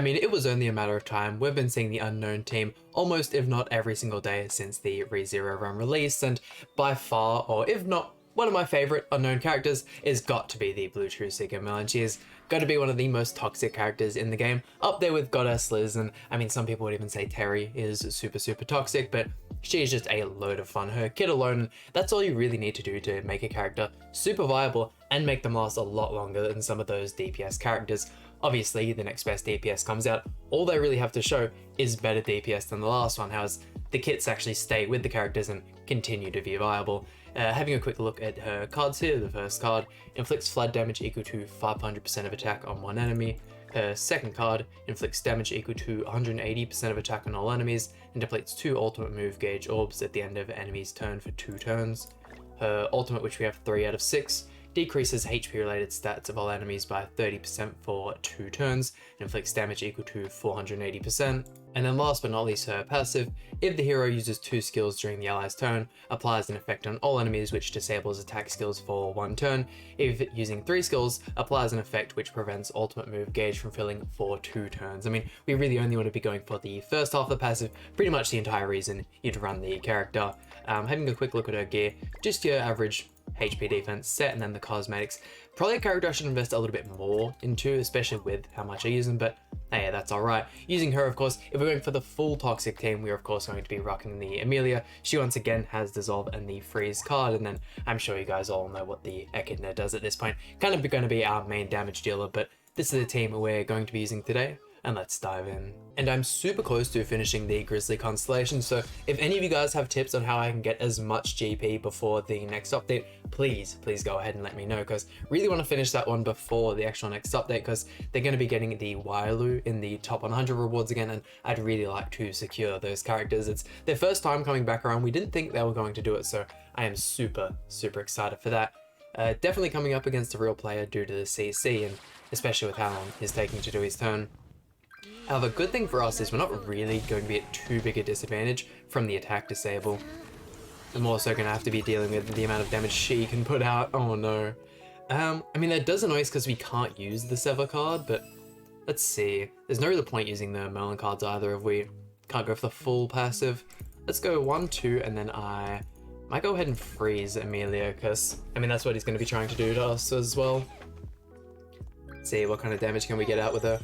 I mean, it was only a matter of time. We've been seeing the Unknown team almost, if not every single day since the ReZero run release, and by far, or if not, one of my favorite Unknown characters is got to be the Blue True Seeker Mill, and she is got to be one of the most toxic characters in the game, up there with Goddess Liz, and I mean, some people would even say Terry is super toxic, but she is just a load of fun. Her kit alone, that's all you really need to do to make a character super viable and make them last a lot longer than some of those DPS characters. Obviously, the next best DPS comes out, all they really have to show is better DPS than the last one, how's the kits actually stay with the characters and continue to be viable. Having a quick look at her cards here, the first card inflicts flood damage equal to 500% of attack on one enemy. Her second card inflicts damage equal to 180% of attack on all enemies and depletes 2 ultimate move gauge orbs at the end of an enemy's turn for 2 turns. Her ultimate, which we have 3 out of 6, decreases HP related stats of all enemies by 30% for 2 turns and inflicts damage equal to 480%. And then last but not least, her passive, if the hero uses 2 skills during the ally's turn, applies an effect on all enemies which disables attack skills for 1 turn. If using 3 skills, applies an effect which prevents ultimate move gauge from filling for 2 turns. I mean, we really only want to be going for the first half of the passive, pretty much the entire reason you'd run the character. Having a quick look at her gear, just your average HP defense set, and then the cosmetics. Probably a character I should invest a little bit more into, especially with how much I use them, but hey, that's alright. Using her, of course, if we're going for the full toxic team, we're of course going to be rocking the Amelia. She once again has Dissolve and the Freeze card, and then I'm sure you guys all know what the Echidna does at this point. Kind of going to be our main damage dealer, but this is the team we're going to be using today. And let's dive in. And I'm super close to finishing the Grizzly Constellation, so if any of you guys have tips on how I can get as much GP before the next update, please go ahead and let me know, because really want to finish that one before the actual next update, because they're going to be getting the Wailu in the top 100 rewards again, and I'd really like to secure those characters. It's their first time coming back around. We didn't think they were going to do it, so I am super excited for that. Definitely coming up against a real player due to the CC, and especially with how long he's taking to do his turn. However, good thing for us is we're not really going to be at too big a disadvantage from the attack disable. I'm also going to have to be dealing with the amount of damage she can put out. Oh no. I mean, that does annoy us because we can't use the Sever card, but let's see. There's no real point using the Merlin cards either if we can't go for the full passive. Let's go 1, 2, and then I might go ahead and freeze Amelia, because I mean, that's what he's going to be trying to do to us as well. Let's see what kind of damage can we get out with her.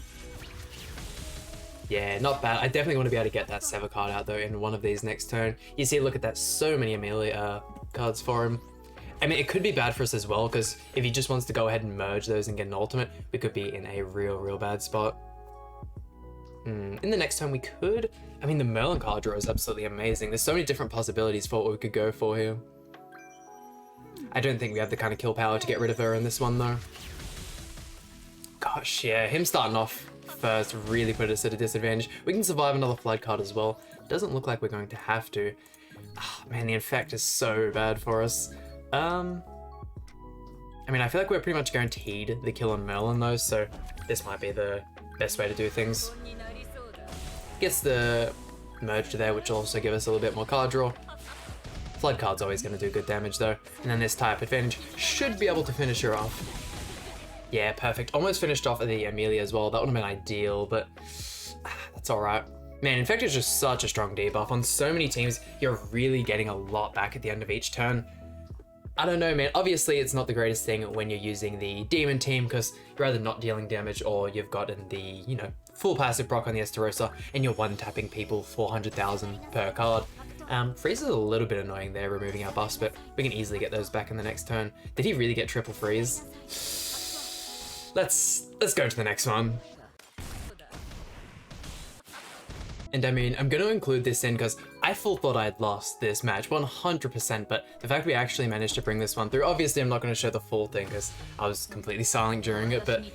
Yeah, not bad. I definitely want to be able to get that Sever card out though in one of these next turn. You see, look at that, so many Amelia cards for him. I mean, it could be bad for us as well, because if he just wants to go ahead and merge those and get an ultimate, we could be in a real bad spot. In the next turn we could, I mean, the Merlin card draw is absolutely amazing. There's so many different possibilities for what we could go for here. I don't think we have the kind of kill power to get rid of her in this one though. Gosh, yeah, him starting off first really put us at a disadvantage. We can survive another flood card as well. Doesn't look like we're going to have to. Oh, man, the infect is so bad for us. I mean, I feel like we're pretty much guaranteed the kill on Merlin though, so this might be the best way to do things. Gets the merge there, which will also give us a little bit more card draw. Flood card's always going to do good damage though, and then this type advantage should be able to finish her off. Yeah, perfect. Almost finished off of the Amelia as well. That would have been ideal, but that's alright. Man, Infect is just such a strong debuff. On so many teams, you're really getting a lot back at the end of each turn. I don't know, man. Obviously, it's not the greatest thing when you're using the Demon team, because you're either not dealing damage or you've gotten the, you know, full passive proc on the Estarossa and you're one-tapping people 400,000 per card. Freeze is a little bit annoying there, removing our buffs, but we can easily get those back in the next turn. Did he really get triple freeze? Let's go to the next one. And I mean, I'm going to include this in because I full thought I had lost this match 100%, but the fact we actually managed to bring this one through, obviously I'm not going to show the full thing because I was completely silent during it, but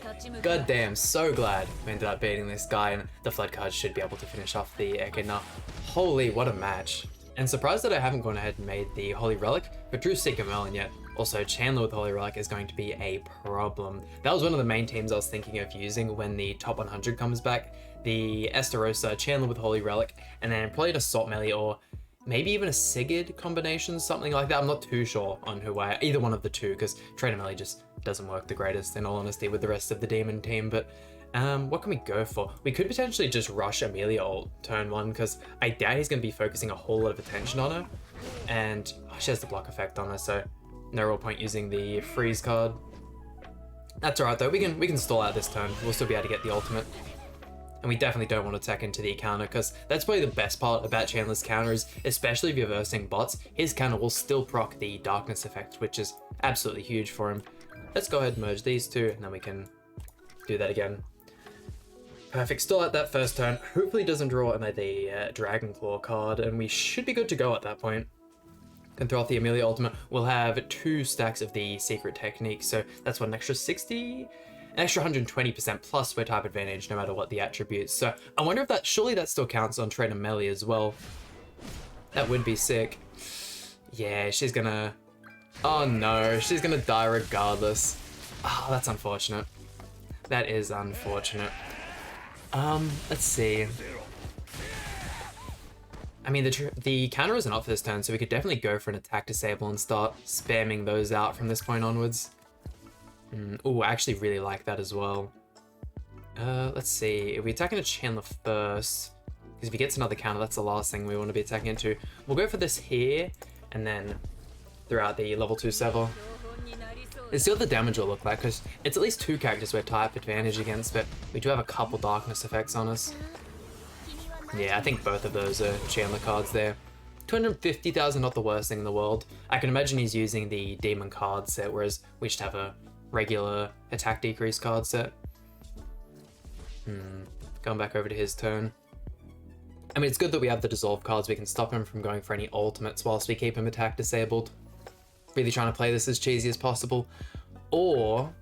goddamn, so glad we ended up beating this guy, and the flood card should be able to finish off the Echidna. Holy, what a match. And surprised that I haven't gone ahead and made the Holy Relic, but Drew Seeker Merlin yet. Also, Chandler with Holy Relic is going to be a problem. That was one of the main teams I was thinking of using when the top 100 comes back. The Estarossa, Chandler with Holy Relic, and then probably an Assault Melee or maybe even a Sigurd combination, something like that. I'm not too sure on either one of the two, because Trader Melee just doesn't work the greatest, in all honesty, with the rest of the Demon team. But What can we go for? We could potentially just rush Amelia ult turn 1, because I doubt he's going to be focusing a whole lot of attention on her. And she has the block effect on her, so no real point using the freeze card. That's alright though, we can stall out this turn. We'll still be able to get the ultimate. And we definitely don't want to tech into the counter, because that's probably the best part about Chandler's counter is, especially if you're versing bots, his counter will still proc the darkness effect, which is absolutely huge for him. Let's go ahead and merge these two, and then we can do that again. Perfect, still at that first turn. Hopefully doesn't draw another Dragon Claw card, and we should be good to go at that point. Can throw off the Amelia ultimate. We'll have 2 stacks of the secret technique, so that's what, an extra 60? An extra 120% plus we're type advantage no matter what the attributes. So I wonder if that, surely that still counts on Trainer Melee as well. That would be sick. Yeah, she's gonna, oh no, she's gonna die regardless. Oh, that's unfortunate. That is unfortunate. Let's see. I mean, the counter isn't up for this turn, so we could definitely go for an attack disable and start spamming those out from this point onwards. Oh, I actually really like that as well. Let's see. If we attack into Chandler first, because if he gets another counter, that's the last thing we want to be attacking into. We'll go for this here, and then throughout the level 2 Sever. Let's see what the damage will look like, because it's at least 2 characters we're type advantage against, but we do have a couple darkness effects on us. Yeah, I think both of those are Chandler cards there. 250,000, not the worst thing in the world. I can imagine he's using the demon card set, whereas we just have a regular attack decrease card set. Going back over to his turn. I mean, it's good that we have the dissolve cards. We can stop him from going for any ultimates whilst we keep him attack disabled. Really trying to play this as cheesy as possible. Or,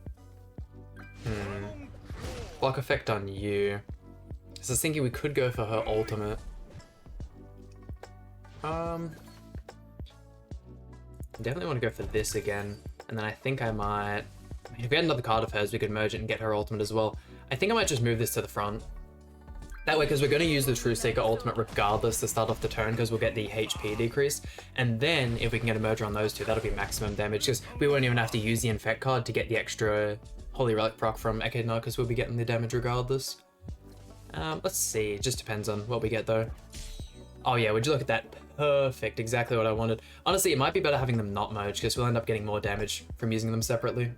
block effect on you. So I was thinking we could go for her ultimate. Definitely want to go for this again. And then I think I might, if we had another card of hers, we could merge it and get her ultimate as well. I think I might just move this to the front. That way, because we're going to use the True Seeker ultimate regardless to start off the turn, because we'll get the HP decrease. And then if we can get a merger on those two, that'll be maximum damage, because we won't even have to use the Infect card to get the extra Holy Relic proc from Echidna, because we'll be getting the damage regardless. Let's see, it just depends on what we get though. Oh yeah, would you look at that? Perfect, exactly what I wanted. Honestly, it might be better having them not merge, because we'll end up getting more damage from using them separately.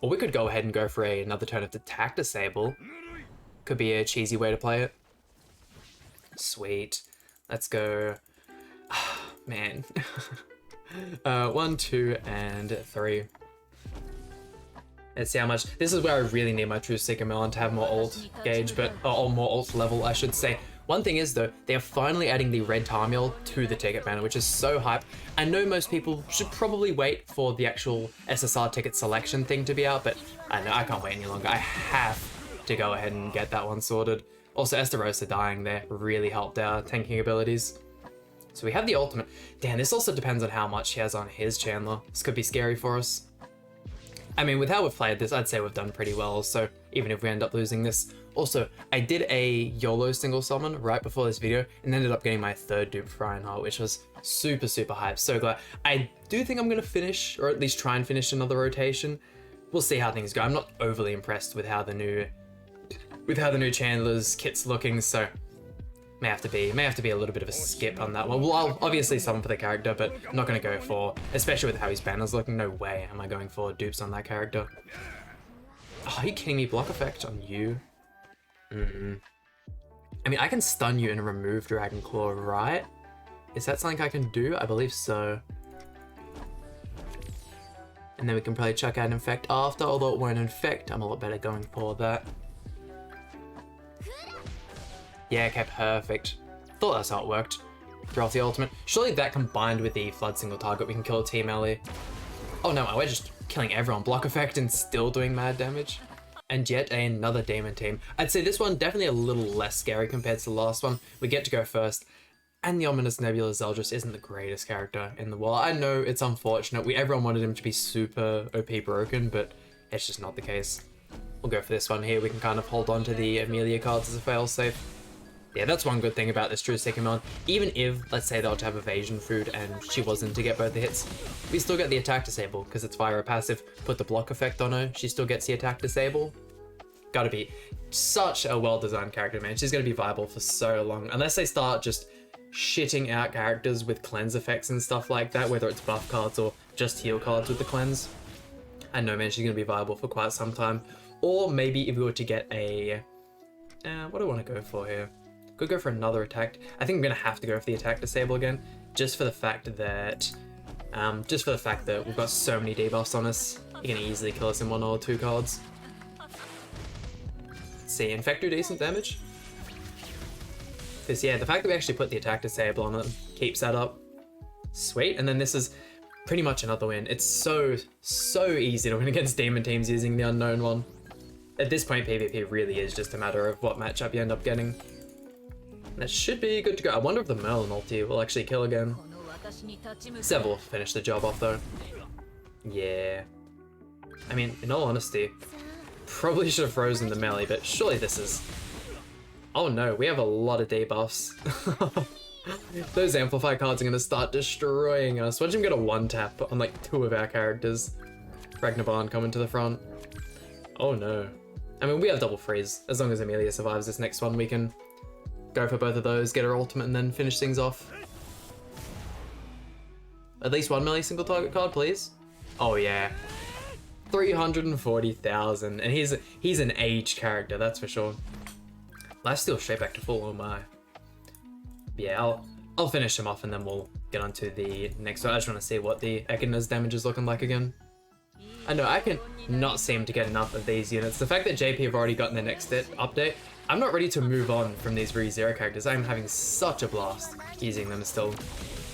Or we could go ahead and go for another turn of attack disable. Could be a cheesy way to play it. Sweet. Let's go. Man. 1, 2, and 3. Let's see how much. This is where I really need my True Seeker Melon to have more ult gauge, but or more ult level, I should say. One thing is though, they are finally adding the red Tarmiel to the ticket banner, which is so hype. I know most people should probably wait for the actual SSR ticket selection thing to be out, but I know I can't wait any longer. I have to go ahead and get that one sorted. Also, Esterosa dying there really helped our tanking abilities. So we have the ultimate. Damn, this also depends on how much he has on his Chandler. This could be scary for us. I mean, with how we've played this, I'd say we've done pretty well, so even if we end up losing this. Also, I did a YOLO single summon right before this video and ended up getting my 3rd dupe for Reinhardt, which was super, super hype. So glad. I do think I'm going to finish, or at least try and finish another rotation. We'll see how things go. I'm not overly impressed with how the new Chandler's kit's looking, so may have to be a little bit of a skip on that one. Well, I'll obviously summon for the character, but I'm not going to go for, especially with how his banner's looking, no way am I going for dupes on that character. Oh, are you kidding me? Block effect on you? I mean, I can stun you and remove Dragon Claw, right? Is that something I can do? I believe so. And then we can probably chuck out an Infect after, although it won't infect. I'm a lot better going for that. Yeah, okay, perfect. Thought that's how it worked. Throw off the ultimate. Surely that combined with the Flood single target, we can kill a team early. Oh no, we're just killing everyone. Block effect and still doing mad damage. And yet another demon team. I'd say this one definitely a little less scary compared to the last one. We get to go first. And the ominous Nebula Zeldris isn't the greatest character in the world. I know it's unfortunate. Everyone wanted him to be super OP broken, but it's just not the case. We'll go for this one here. We can kind of hold on to the Amelia cards as a failsafe. Yeah, that's one good thing about this True Seeker Melon. Even if, let's say, they were to have evasion food and she wasn't to get both the hits, we still get the attack disable because it's via a passive. Put the block effect on her, she still gets the attack disable. gotta be such a well-designed character, man. She's gonna be viable for so long, unless they start just shitting out characters with cleanse effects and stuff like that, whether it's buff cards or just heal cards with the cleanse. I know, man, she's gonna be viable for quite some time. Or maybe if we were to get a, what do I want to go for here? Could go for another attack. I think I'm gonna have to go for the attack disable again, just for the fact that we've got so many debuffs on us. You can easily kill us in 1 or 2 cards. Let's see, Infect do decent damage. Because yeah, the fact that we actually put the attack disable on it keeps that up. Sweet, and then this is pretty much another win. It's so easy to win against demon teams using the unknown one. At this point, PvP really is just a matter of what matchup you end up getting. That should be good to go. I wonder if the Merlin ulti will actually kill again. Sev will finish the job off though. Yeah. I mean, in all honesty, probably should have frozen the melee, but surely this is... Oh no, we have a lot of debuffs. Those Amplify cards are going to start destroying us. Watch him get a 1-tap on like 2 of our characters. Ragnarban coming to the front. Oh no. I mean, we have double freeze. As long as Amelia survives this next one, we can go for both of those, get her ultimate, and then finish things off. At least 1 melee single target card, please. Oh yeah. 340,000, and he's an aged character, that's for sure. Lifesteal straight back to full, oh my. Yeah, I'll finish him off and then we'll get on to the next one. I just want to see what the Echidna's damage is looking like again. I know, I can not seem to get enough of these units. The fact that JP have already gotten the next update, I'm not ready to move on from these ReZero characters. I'm having such a blast using them still.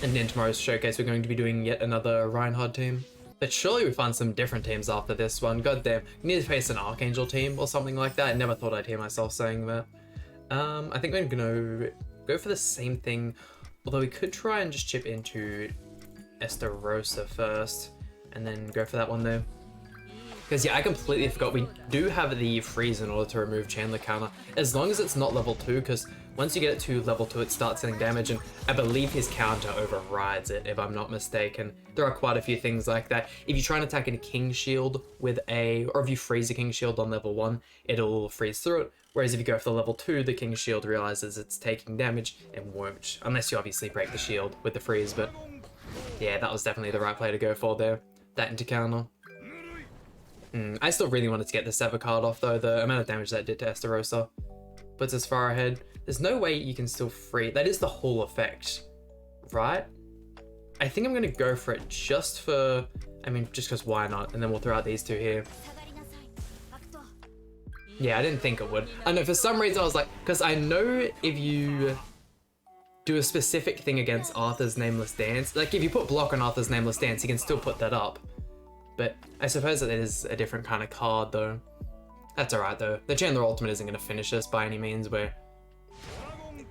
And in tomorrow's showcase, we're going to be doing yet another Reinhardt team. But surely we find some different teams after this one. God damn, you need to face an Archangel team or something like that. I never thought I'd hear myself saying that. I think we're gonna go for the same thing, although we could try and just chip into Estarossa first, and then go for that one there. Because yeah, I completely forgot we do have the freeze in order to remove Chandler counter, as long as it's not level 2, because once you get it to level 2 it starts dealing damage, and I believe his counter overrides it, if I'm not mistaken. There are quite a few things like that. If you try and attack a King Shield with or if you freeze a King Shield on level 1, it'll freeze through it, whereas if you go for the level 2, the King Shield realizes it's taking damage and won't, unless you obviously break the shield with the freeze, but yeah, that was definitely the right play to go for there. That into counter. I still really wanted to get the Sever card off though. The amount of damage that did to Estarossa puts us far ahead. There's no way you can still free. That is the whole effect, right? I think I'm gonna go for it just for, I mean, just because why not? And then we'll throw out these 2 here. Yeah, I didn't think it would. I know, for some reason I was like, because I know if you do a specific thing against Arthur's Nameless Dance, like if you put block on Arthur's Nameless Dance, you can still put that up. But I suppose that it is a different kind of card though. That's alright though. The Chandler ultimate isn't going to finish us by any means, where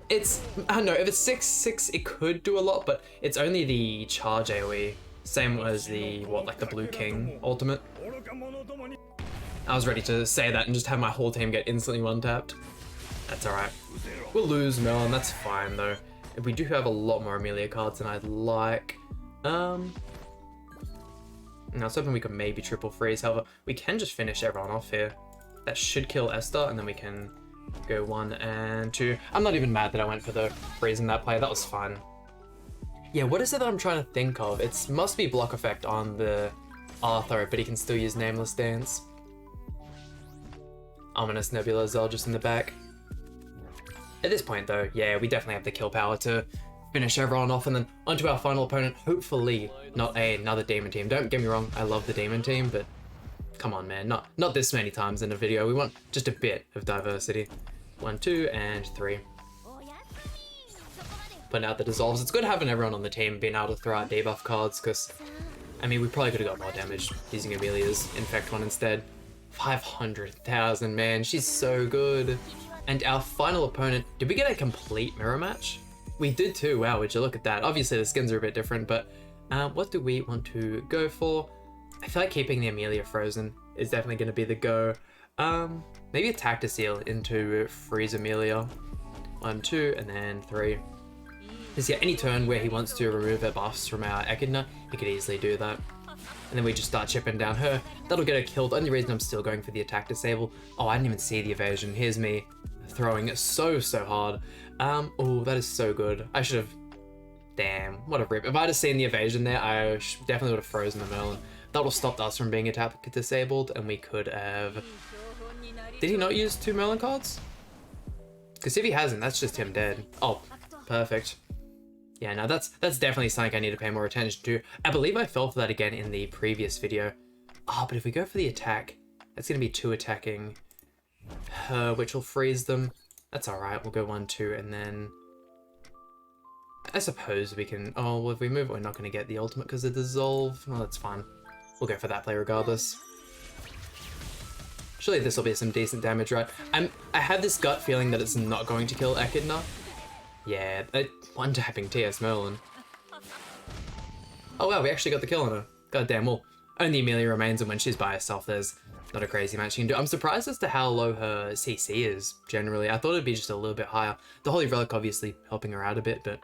it's, I don't know, if it's 6/6 it could do a lot, but it's only the charge AoE. Same as the, like the Blue King ultimate. I was ready to say that and just have my whole team get instantly 1-tapped. That's alright. We'll lose Melon, that's fine though. We do have a lot more Amelia cards than I'd like. I was hoping we could maybe triple freeze, however, we can just finish everyone off here. That should kill Esther, and then we can go 1 and 2. I'm not even mad that I went for the freeze in that play, that was fun. Yeah, what is it that I'm trying to think of? It must be block effect on the Arthur, but he can still use Nameless Dance. Ominous Nebula Zell just in the back. At this point though, yeah, we definitely have the kill power to finish everyone off, and then onto our final opponent, hopefully not another demon team. Don't get me wrong, I love the demon team, but come on man, not this many times in a video. We want just a bit of diversity. 1, 2, and 3. Putting out the dissolves. It's good having everyone on the team being able to throw out debuff cards, because I mean we probably could have got more damage using Amelia's Infect one instead. 500,000, man, she's so good. And our final opponent, did we get a complete mirror match? We did too, wow, would you look at that. Obviously the skins are a bit different, but what do we want to go for? I feel like keeping the Amelia frozen is definitely going to be the go. Maybe attack to seal into freeze Amelia. 1, 2, and then 3. Because yeah, any turn where he wants to remove their buffs from our Echidna, he could easily do that. and then we just start chipping down her. That'll get her killed. Only reason I'm still going for the attack disable. Oh, I didn't even see the evasion. Here's me throwing it so hard. Oh, that is so good. I should have, damn, what a rip. If I'd have seen the evasion there, I definitely would have frozen the Merlin. That would have stopped us from being attack disabled, and we could have, did he not use 2 Merlin cards? Because if he hasn't, that's just him dead. Oh, perfect. Yeah, no, that's definitely something I need to pay more attention to. I believe I fell for that again in the previous video. Oh, but if we go for the attack, that's going to be 2 attacking her, which will freeze them. That's all right. We'll go 1, 2, and then I suppose we can... Oh, well, if we move, we're not going to get the ultimate because of dissolve. No, that's fine. We'll go for that play regardless. Surely this will be some decent damage, right? I have this gut feeling that it's not going to kill Echidna. Yeah, one-tapping TS Merlin. Oh wow, we actually got the kill on her. God damn, well, only Amelia remains, and when she's by herself, there's not a crazy amount she can do. I'm surprised as to how low her CC is, generally. I thought it'd be just a little bit higher. The Holy Relic obviously helping her out a bit, but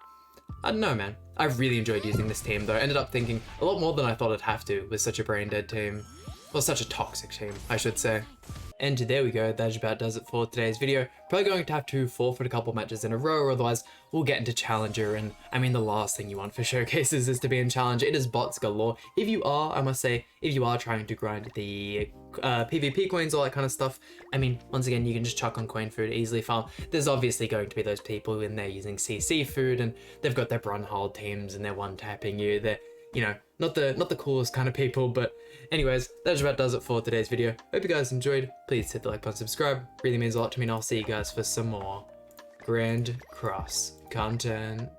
I don't know, man. I really enjoyed using this team, though. I ended up thinking a lot more than I thought I'd have to with such a brain-dead team. Well, such a toxic team, I should say. And there we go, that about does it for today's video. Probably going to have to forfeit a couple matches in a row, or otherwise we'll get into Challenger, and I mean the last thing you want for showcases is to be in Challenger. It is bots galore. If you are, I must say, if you are trying to grind the PvP coins, all that kind of stuff, I mean, once again, you can just chuck on coin food, easily farm. There's obviously going to be those people in there using CC food, and they've got their Brunhold teams, and they're one-tapping you. They're, you know, not the coolest kind of people, but anyways, that just about does it for today's video. Hope you guys enjoyed. Please hit the like button, subscribe. Really means a lot to me, and I'll see you guys for some more Grand Cross content.